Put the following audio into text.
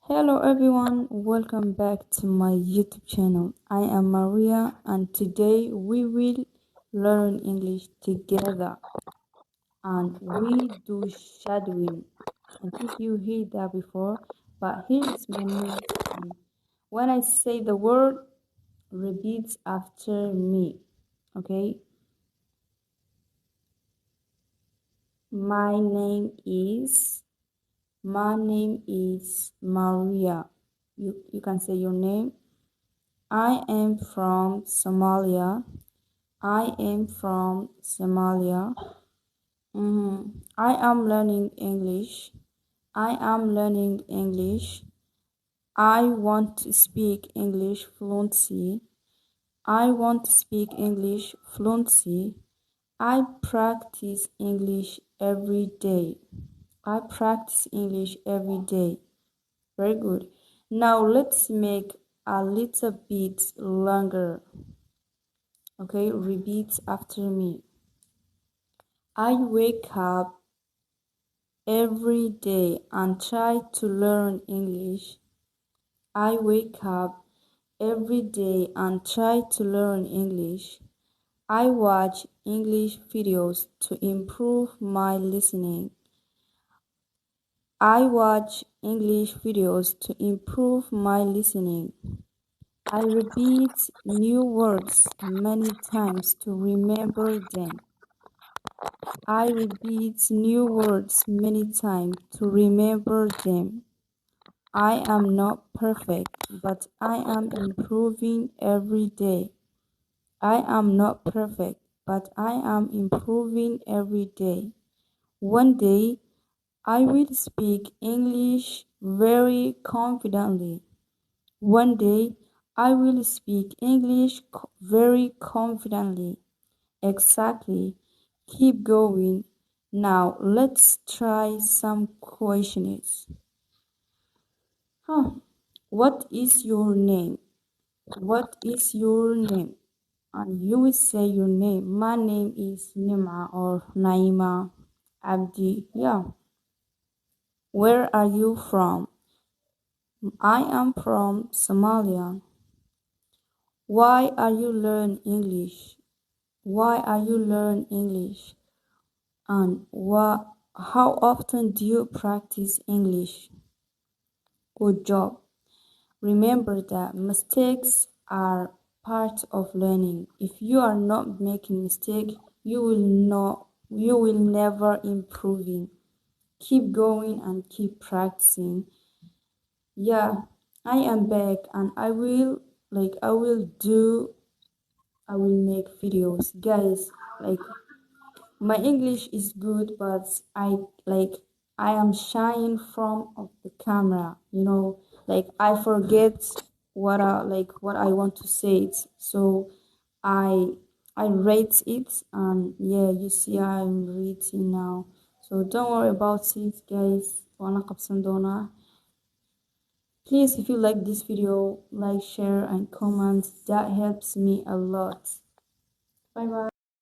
Hello everyone, welcome back to my YouTube channel. I am Maria and today we will learn English together and we do shadowing. And if you heard that before, but here's my main thing. When I say the word, repeat after me. Okay? My name is Maria. You can say your name. I am from Somalia. I am from Somalia. I am learning English. I am learning English. I want to speak English fluency. I want to speak English fluency. I practice English every day. I practice English every day. Very good. Now let's make a little bit longer. Okay, repeat after me. I wake up every day and try to learn English. I wake up every day and try to learn English. I watch English videos to improve my listening. I watch English videos to improve my listening. I repeat new words many times to remember them. I repeat new words many times to remember them. I am not perfect, but I am improving every day. I am not perfect, but I am improving every day. One day, I will speak English very confidently. One day, I will speak English very confidently. Exactly. Keep going. Now, let's try some questions. Huh. What is your name? What is your name? And you will say your name. My name is Nima or Naima Abdi. Yeah. Where are you from? I am from Somalia. Why are you learn English? Why are you learn English? And how often do you practice English? Good job. Remember that mistakes are part of learning. If you are not making mistake, you will never improving. Keep going and keep practicing. Yeah, I am back and I will make videos. Guys, like my English is good, but I am shying from of the camera, like I forget what I want to say it. So I I rate it and yeah, you see I'm rating now. So don't worry about it, guys. Wana qabsan doonaa. Please, if you like this video, like, share and comment. That helps me a lot. Bye bye.